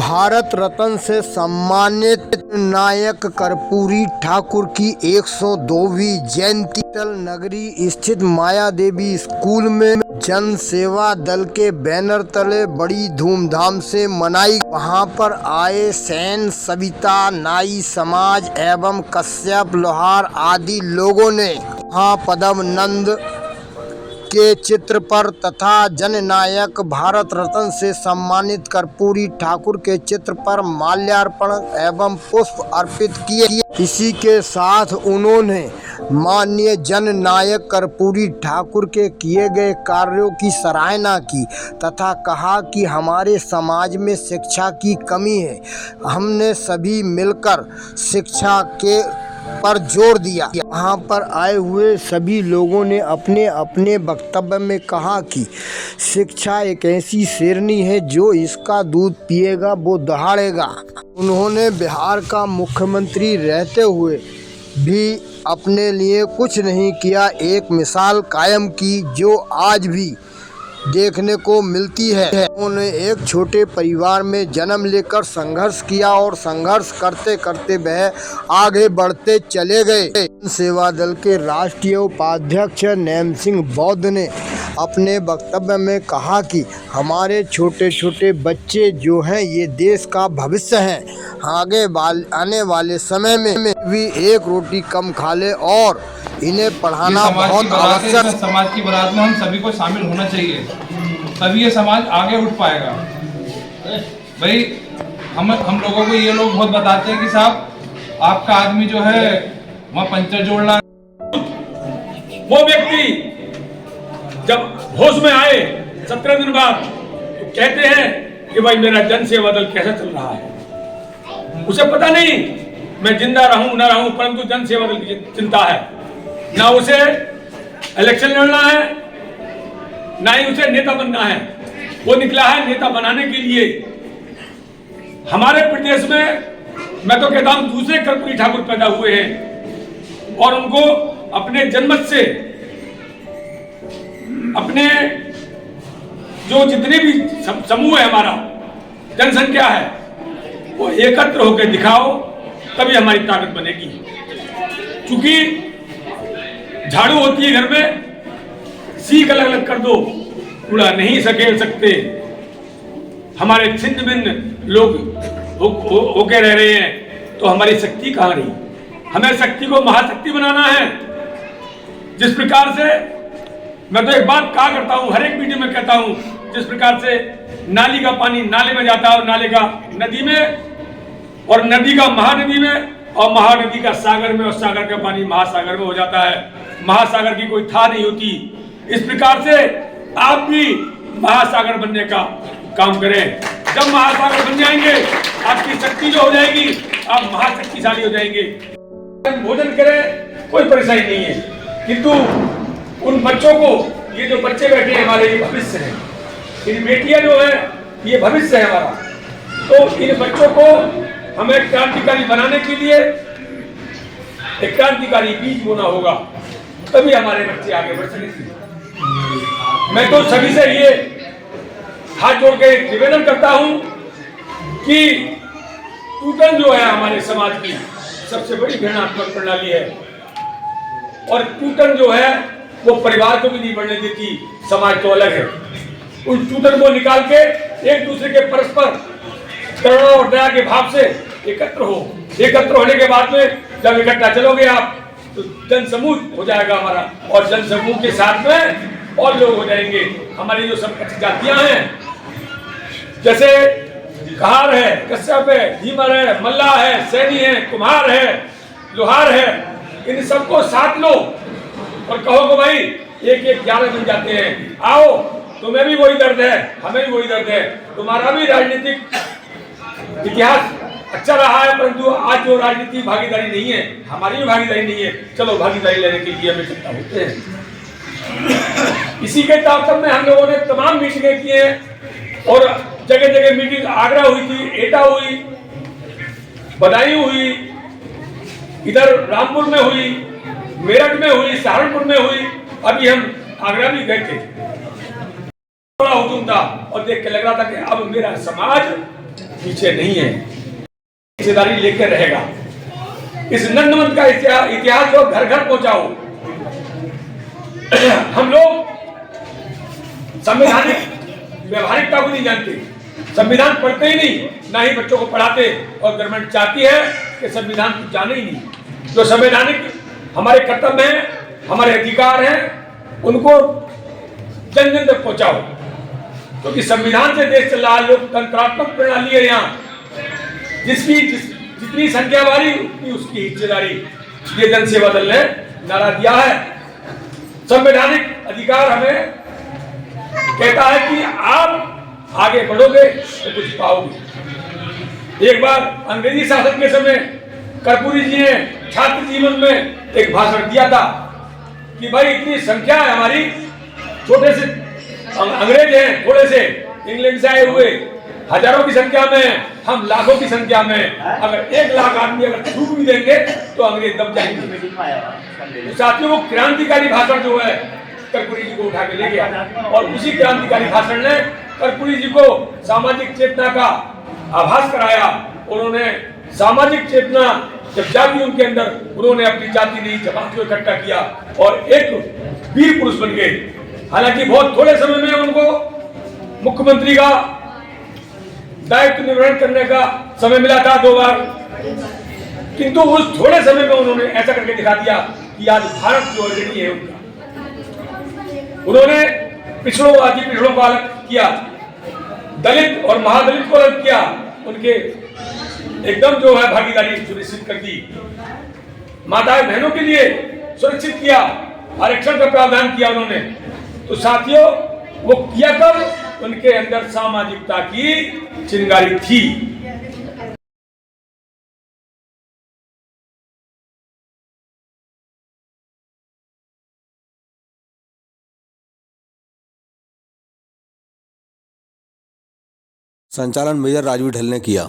भारत रत्न से सम्मानित नायक कर्पूरी ठाकुर की 102वीं जयंती अटल नगरी स्थित माया देवी स्कूल में जन सेवा दल के बैनर तले बड़ी धूमधाम से मनाई। वहां पर आए सेन, सविता, नाई समाज एवं कश्यप, लोहार आदि लोगों ने वहां पद्म नंद के चित्र पर तथा जननायक भारत रत्न से सम्मानित कर्पूरी ठाकुर के चित्र पर माल्यार्पण एवं पुष्प अर्पित किए। इसी के साथ उन्होंने माननीय जननायक कर्पूरी ठाकुर के किए गए कार्यों की सराहना की तथा कहा कि हमारे समाज में शिक्षा की कमी है। हमने सभी मिलकर शिक्षा के पर जोर दिया। यहाँ पर आए हुए सभी लोगों ने अपने अपने वक्तव्य में कहा कि शिक्षा एक ऐसी शेरनी है जो इसका दूध पिएगा वो दहाड़ेगा। उन्होंने बिहार का मुख्यमंत्री रहते हुए भी अपने लिए कुछ नहीं किया, एक मिसाल कायम की जो आज भी देखने को मिलती है। उन्होंने एक छोटे परिवार में जन्म लेकर संघर्ष किया और संघर्ष करते करते वह आगे बढ़ते चले गए। सेवा दल के राष्ट्रीय उपाध्यक्ष नैम सिंह बौद्ध ने अपने वक्तव्य में कहा कि हमारे छोटे छोटे बच्चे जो हैं ये देश का भविष्य हैं। आने वाले समय में भी एक रोटी कम खा ले और इन्हें पढ़ाना बहुत आवश्यक। समाज की बारात में हम सभी को शामिल होना चाहिए, तभी ये समाज आगे उठ पाएगा। भाई हम लोगों को ये लोग बहुत बताते हैं कि साहब आपका आदमी जो है वहाँ पंचर जोड़ रहा है। वो व्यक्ति जब होश में आए 17 दिन बाद तो कहते हैं कि भाई मेरा जन सेवा दल कैसा चल रहा है। उसे पता नहीं मैं जिंदा रहूं ना रहूं, परंतु जन सेवा दल की चिंता है। ना उसे इलेक्शन लड़ना है, ना ही उसे नेता बनना है। वो निकला है नेता बनाने के लिए। हमारे प्रदेश में मैं तो कहता हूं दूसरे कर्पूरी ठाकुर पैदा हुए हैं और उनको अपने जन्मत से अपने जो जितने भी समूह है, हमारा जनसंख्या है, वो एकत्र होकर दिखाओ, तभी हमारी ताकत बनेगी। क्योंकि झाड़ू होती है घर में, सीख अलग अलग कर दो, कूड़ा नहीं सकेल सकते। हमारे छिन्न भिन्न लोग होके रह रहे हैं, तो हमारी शक्ति कहाँ रही? हमें शक्ति को महाशक्ति बनाना है। जिस प्रकार से मैं तो एक बात कहा करता हूं, हर एक वीडियो में कहता हूं, जिस प्रकार से नाली का पानी नाले में जाता है और नाले का नदी में और नदी का महानदी में और महानदी का सागर में और सागर का पानी महासागर में हो जाता है। महासागर की कोई था नहीं होती। इस प्रकार से आप भी महासागर बनने का काम करें। जब महासागर बन जाएंगे आपकी शक्ति जो हो जाएगी, आप महाशक्तिशाली हो जाएंगे। भोजन करें कोई परेशानी नहीं है, किंतु उन बच्चों को, ये जो बच्चे बैठे हैं हमारे, ये भविष्य है। इन बेटियां जो है ये भविष्य है हमारा। तो इन बच्चों को हमें क्रांतिकारी बनाने के लिए एक क्रांतिकारी बीज बोना होगा, तभी हमारे बच्चे आगे बढ़ सकेंगे। मैं तो सभी से ये हाथ जोड़ के निवेदन करता हूं कि टूटन जो है हमारे समाज की सबसे बड़ी घृणात्मक प्रणाली है और टूटन जो है वो परिवार को भी नहीं बढ़ने देती। समाज तो अलग है। उन टूटन को निकाल के एक दूसरे के परस्पर करुणा और दया के भाव से एकत्र हो। एकत्र होने के बाद में जब इकट्ठा चलोगे आप तो जन समूह हो जाएगा हमारा, और जन समूह के साथ में और लोग हो जाएंगे। हमारी जो सब जातियां हैं, जैसे कहार है, कश्यप है, धीमर है, मल्लाह है, सैनी है, कुम्हार है, लोहार है, इन सबको साथ लो और कहो कि भाई एक एक 11 बन जाते हैं। आओ, तुम्हें भी वही दर्द है, हमें भी वही दर्द है। तुम्हारा भी राजनीतिक इतिहास अच्छा रहा है, परंतु आज जो राजनीति भागीदारी नहीं है, हमारी भी भागीदारी नहीं है। चलो भागीदारी लेने के लिए हमें चिंता होते हैं। इसी के तारतम्य में हम लोगों ने तमाम मीटिंगें की हैं और जगह जगह मीटिंग, आगरा हुई थी, एटा हुई, बदायूं हुई, इधर रामपुर में हुई, मेरठ में हुई, सहारनपुर में हुई, अभी हम आगरा भी गए थे। बड़ा हुजूम था और देख के लग रहा था कि अब मेरा समाज पीछे नहीं है, हिस्सेदारी लेकर रहेगा। इस नंदमंत का इतिहास को घर घर पहुंचाओ। हम लोग संवैधानिक व्यवहारिकता को नहीं जानते, संविधान पढ़ते ही नहीं, ना ही बच्चों को पढ़ाते, और गवर्नमेंट चाहती है कि संविधान को जाने ही नहीं। जो संवैधानिक हमारे कर्तव्य हैं, हमारे अधिकार हैं, उनको जन जन तक पहुंचाओ, क्योंकि संविधान से देश चल रहा है, लोकतंत्रात्मक प्रणाली है यहाँ, जिसकी जितनी संख्या वाली उतनी उसकी हिस्सेदारी। ये जन सेवा दल ने नारा दिया है। संवैधानिक अधिकार हमें कहता है कि आप आगे बढ़ोगे तो कुछ पाओगे। एक बार अंग्रेजी शासन के समय कर्पूरी जी ने छात्र जीवन में एक भाषण दिया था कि भाई इतनी संख्या है हमारी, छोटे से अंग्रेज हैं, थोड़े से इंग्लैंड से आए हुए, हजारों की संख्या में, हम लाखों की संख्या में, अगर 1 लाख आदमी अगर छूट भी देंगे तो अंग्रेज दब जाएंगे। तो साथियों, वो क्रांतिकारी भाषण जो है कर्पूरी जी को उठा के ले गया, और उसी क्रांतिकारी भाषण ने कर्पूरी जी को सामाजिक चेतना का आभास कराया। उन्होंने सामाजिक चेतना जब जागी उनके अंदर, उन्होंने अपनी जाति नहीं जमात को इकट्ठा किया और एक वीर पुरुष बन गए। हालांकि बहुत थोड़े समय में उनको मुख्यमंत्री का दायित्व निर्वहन करने का समय मिला था 2 बार, किंतु उस थोड़े समय में उन्होंने ऐसा करके दिखा दिया कि आज भारत जो ऑलरेडी है उनका। उन्होंने पिछड़ों को अलग किया, दलित और महादलित को अलग किया, उनके एकदम जो है भागीदारी सुनिश्चित कर दी, माताएं बहनों के लिए सुरक्षित किया, आरक्षण का प्रावधान किया उन्होंने। तो साथियों, वो किया कब? उनके अंदर सामाजिकता की चिंगारी थी। संचालन मेजर राजवीर ढिल्ल ने किया।